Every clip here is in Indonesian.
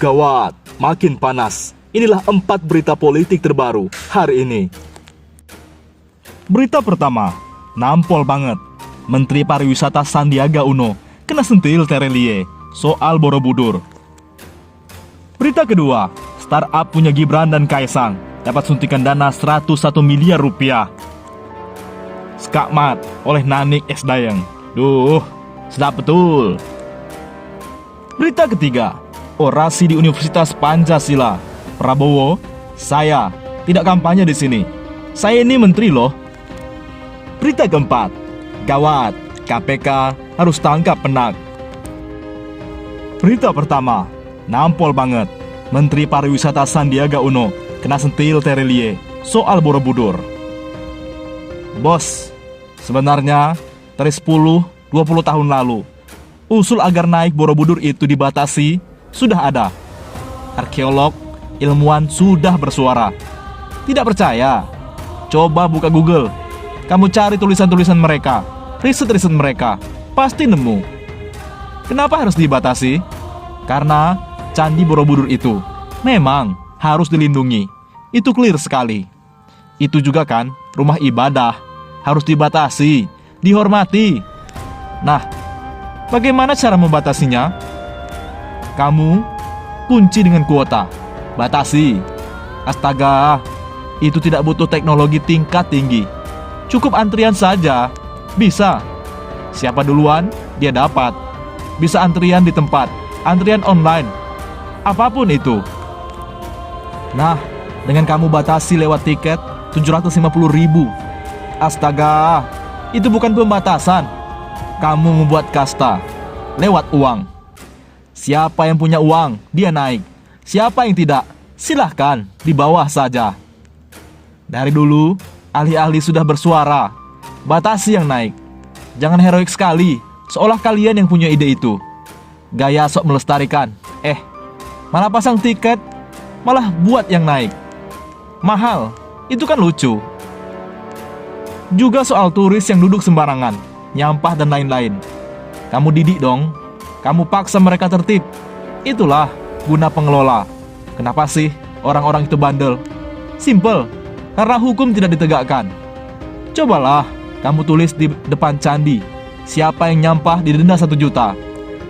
Gawat, makin panas. Inilah 4 berita politik terbaru hari ini. Berita pertama, nampol banget. Menteri Pariwisata Sandiaga Uno kena sentil Terelie soal Borobudur. Berita kedua, startup punya Gibran dan Kaisang dapat suntikan dana 101 miliar rupiah. Skakmat oleh Nanik S. Dayeng. Duh, sedap betul. Berita ketiga, orasi di Universitas Pancasila. Prabowo, saya tidak kampanye di sini. Saya ini menteri loh. Berita keempat, gawat, KPK harus tangkap Penak. Berita pertama, nampol banget. Menteri Pariwisata Sandiaga Uno kena sentil Terelie soal Borobudur. Bos, sebenarnya dari 10-20 tahun lalu, usul agar naik Borobudur itu dibatasi sudah ada. Arkeolog, ilmuwan sudah bersuara. Tidak percaya? Coba buka Google. Kamu cari tulisan-tulisan mereka, riset-riset mereka, pasti nemu. Kenapa harus dibatasi? Karena Candi Borobudur itu memang harus dilindungi. Itu clear sekali. Itu juga kan rumah ibadah, harus dibatasi, dihormati. Nah, bagaimana cara membatasinya? Kamu kunci dengan kuota, batasi. Astaga, itu tidak butuh teknologi tingkat tinggi. Cukup antrian saja, bisa. Siapa duluan, dia dapat. Bisa antrian di tempat, antrian online, apapun itu. Nah, dengan kamu batasi lewat tiket 750.000. Astaga, itu bukan pembatasan. Kamu membuat kasta lewat uang. Siapa yang punya uang, dia naik. Siapa yang tidak, silahkan di bawah saja. Dari dulu, ahli-ahli sudah bersuara. Batasi yang naik. Jangan heroik sekali, seolah kalian yang punya ide itu. Gaya sok melestarikan. Malah pasang tiket, malah buat yang naik. Mahal, itu kan lucu. Juga soal turis yang duduk sembarangan, nyampah dan lain-lain. Kamu didik dong. Kamu paksa mereka tertib. Itulah guna pengelola. Kenapa sih orang-orang itu bandel? Simple, karena hukum tidak ditegakkan. Cobalah kamu tulis di depan candi, siapa yang nyampah didenda 1 juta.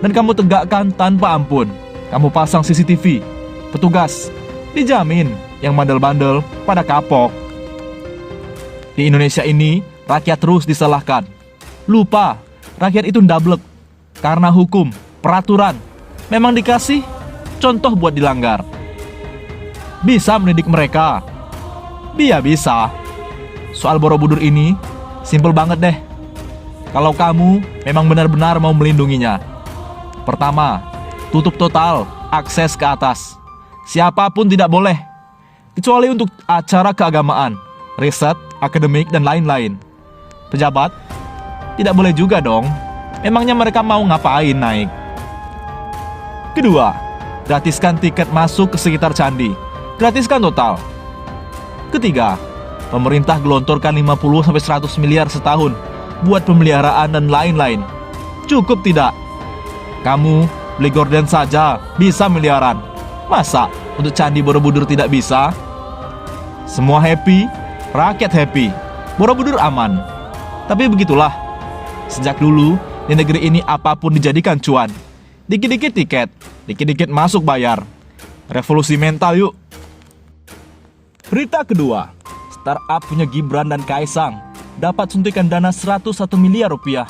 Dan kamu tegakkan tanpa ampun. Kamu pasang CCTV, petugas, dijamin yang bandel-bandel pada kapok. Di Indonesia ini, rakyat terus disalahkan. Lupa, rakyat itu ndablek. Karena hukum, peraturan, memang dikasih contoh buat dilanggar. Bisa mendidik mereka? Bisa. Soal Borobudur ini, simpel banget deh. Kalau kamu memang benar-benar mau melindunginya. Pertama, tutup total akses ke atas. Siapapun tidak boleh. Kecuali untuk acara keagamaan, riset, akademik, dan lain-lain. Pejabat, tidak boleh juga dong. Memangnya mereka mau ngapain naik? Kedua, gratiskan tiket masuk ke sekitar candi. Gratiskan total. Ketiga, pemerintah gelontorkan 50-100 miliar setahun buat pemeliharaan dan lain-lain. Cukup tidak? Kamu beli gorden saja bisa miliaran. Masa untuk Candi Borobudur tidak bisa? Semua happy, rakyat happy, Borobudur aman. Tapi begitulah, sejak dulu di negeri ini apapun dijadikan cuan. Dikit-dikit tiket, dikit-dikit masuk bayar. Revolusi mental yuk. Berita kedua, startup punya Gibran dan Kaisang dapat suntikan dana 101 miliar rupiah.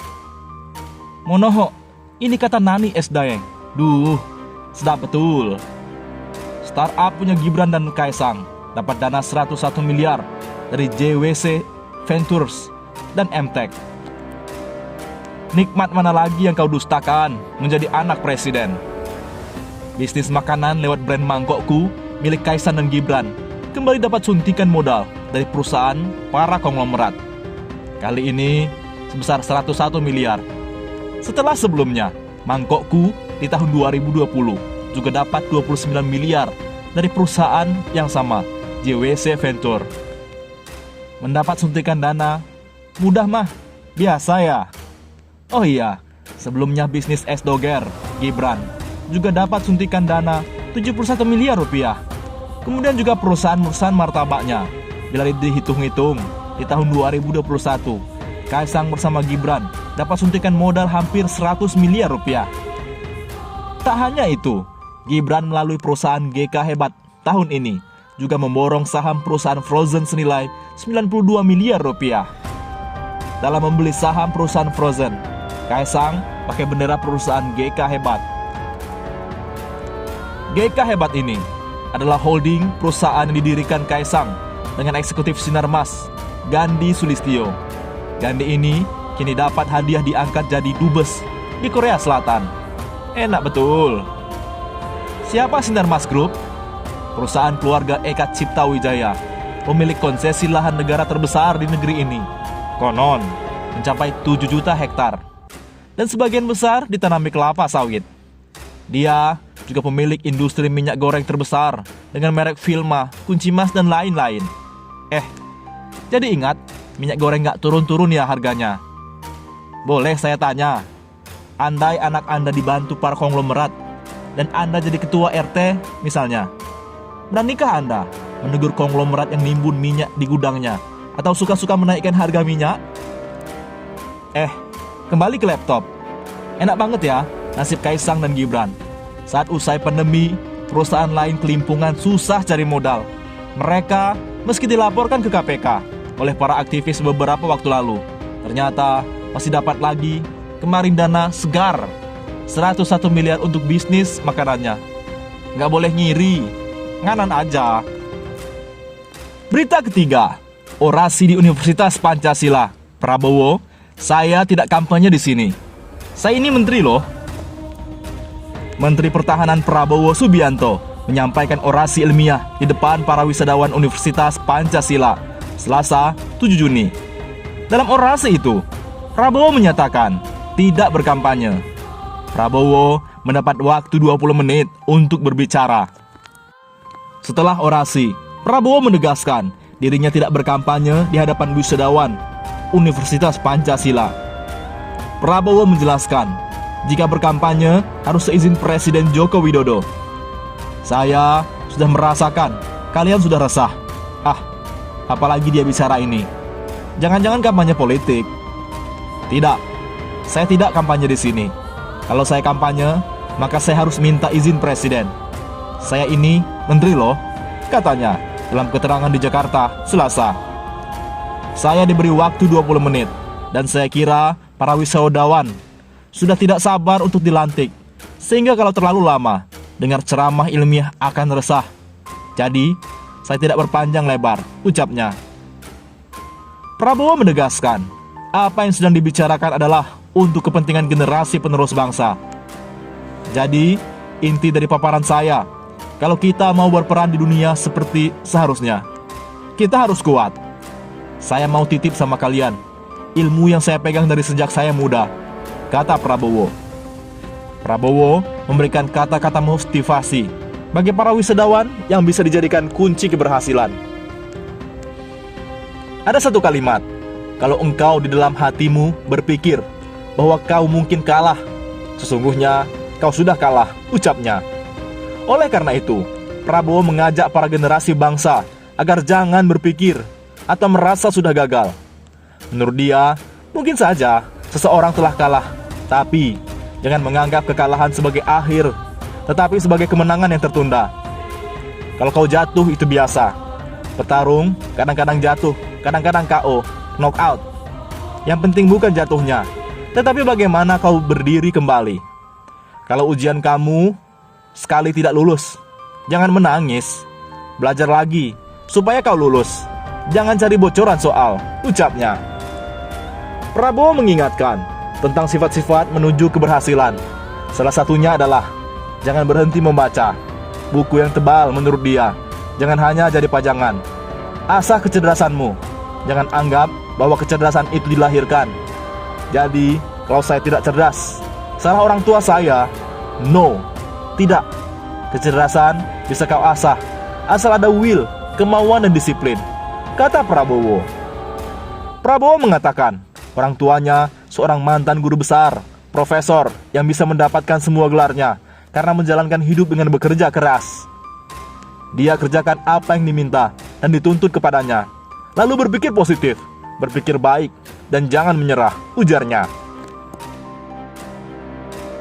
Monoho, ini kata Nani S. Dayeng. Duh, sedap betul. Startup punya Gibran dan Kaisang dapat dana 101 miliar dari JWC Ventures dan MTech. Nikmat mana lagi yang kau dustakan menjadi anak presiden? Bisnis makanan lewat brand mangkokku milik Kaisang dan Gibran kembali dapat suntikan modal dari perusahaan para konglomerat. Kali ini sebesar 101 miliar. Setelah sebelumnya, mangkokku di tahun 2020 juga dapat 29 miliar dari perusahaan yang sama, JWC Venture. Mendapat suntikan dana mudah mah, biasa ya. Oh iya, sebelumnya bisnis es doger, Gibran, juga dapat suntikan dana 71 miliar rupiah. Kemudian juga perusahaan-perusahaan martabaknya. Bila dihitung-hitung, di tahun 2021, Kaisang bersama Gibran dapat suntikan modal hampir 100 miliar rupiah. Tak hanya itu, Gibran melalui perusahaan GK Hebat tahun ini juga memborong saham perusahaan Frozen senilai 92 miliar rupiah. Dalam membeli saham perusahaan Frozen, Kaisang pakai bendera perusahaan GK Hebat. GK Hebat ini adalah holding perusahaan yang didirikan Kaisang dengan eksekutif Sinarmas, Gandhi Sulistyo. Gandhi ini kini dapat hadiah diangkat jadi dubes di Korea Selatan. Enak betul. Siapa Sinarmas Group? Perusahaan keluarga Eka Cipta Wijaya, pemilik konsesi lahan negara terbesar di negeri ini. Konon mencapai 7 juta hektar. Dan sebagian besar ditanami kelapa sawit. Dia juga pemilik industri minyak goreng terbesar dengan merek Vilma, Kunci Mas, dan lain-lain. Jadi ingat, minyak goreng gak turun-turun ya harganya. Boleh saya tanya, andai anak Anda dibantu para konglomerat dan Anda jadi ketua RT misalnya, beranikah Anda menegur konglomerat yang nimbun minyak di gudangnya atau suka-suka menaikkan harga minyak? Kembali ke laptop. Enak banget ya nasib Kaisang dan Gibran. Saat usai pandemi, perusahaan lain kelimpungan susah cari modal. Mereka meski dilaporkan ke KPK oleh para aktivis beberapa waktu lalu, ternyata masih dapat lagi kemarin dana segar 101 miliar untuk bisnis makanannya. Nggak boleh ngiri, nganan aja. Berita ketiga, orasi di Universitas Pancasila. Prabowo, saya tidak kampanye di sini. Saya ini menteri loh. Menteri Pertahanan Prabowo Subianto menyampaikan orasi ilmiah di depan para wisadawan Universitas Pancasila Selasa 7 Juni. Dalam orasi itu, Prabowo menyatakan tidak berkampanye. Prabowo mendapat waktu 20 menit untuk berbicara. Setelah orasi, Prabowo menegaskan dirinya tidak berkampanye di hadapan wisadawan Universitas Pancasila. Prabowo menjelaskan, jika berkampanye harus seizin Presiden Joko Widodo. Saya sudah merasakan kalian sudah resah. Apalagi dia bicara ini. Jangan-jangan kampanye politik. Tidak, saya tidak kampanye di sini. Kalau saya kampanye, maka saya harus minta izin Presiden. Saya ini menteri loh, katanya dalam keterangan di Jakarta Selasa. Saya diberi waktu 20 menit dan saya kira para wisadawan sudah tidak sabar untuk dilantik, sehingga kalau terlalu lama dengar ceramah ilmiah akan resah. Jadi, saya tidak berpanjang lebar, ucapnya. Prabowo menegaskan, apa yang sedang dibicarakan adalah untuk kepentingan generasi penerus bangsa. Jadi, inti dari paparan saya, kalau kita mau berperan di dunia seperti seharusnya, kita harus kuat. Saya mau titip sama kalian ilmu yang saya pegang dari sejak saya muda, kata Prabowo. Prabowo memberikan kata-kata motivasi bagi para wisadawan yang bisa dijadikan kunci keberhasilan. Ada satu kalimat, kalau engkau di dalam hatimu berpikir bahwa kau mungkin kalah, sesungguhnya kau sudah kalah, ucapnya. Oleh karena itu, Prabowo mengajak para generasi bangsa agar jangan berpikir atau merasa sudah gagal. Menurut dia, mungkin saja seseorang telah kalah, tapi jangan menganggap kekalahan sebagai akhir, tetapi sebagai kemenangan yang tertunda. Kalau kau jatuh itu biasa. Petarung kadang-kadang jatuh, kadang-kadang KO, knockout. Yang penting bukan jatuhnya, tetapi bagaimana kau berdiri kembali. Kalau ujian kamu sekali tidak lulus, jangan menangis. Belajar lagi supaya kau lulus. Jangan cari bocoran soal, ucapnya. Prabowo mengingatkan tentang sifat-sifat menuju keberhasilan. Salah satunya adalah jangan berhenti membaca buku yang tebal. Menurut dia, jangan hanya jadi pajangan. Asah kecerdasanmu. Jangan anggap bahwa kecerdasan itu dilahirkan. Jadi, kalau saya tidak cerdas, salah orang tua saya. No, tidak. Kecerdasan bisa kau asah, asal ada will, kemauan dan disiplin, kata Prabowo. Prabowo mengatakan orang tuanya seorang mantan guru besar, profesor yang bisa mendapatkan semua gelarnya karena menjalankan hidup dengan bekerja keras. Dia kerjakan apa yang diminta dan dituntut kepadanya, lalu berpikir positif, berpikir baik, dan jangan menyerah, ujarnya.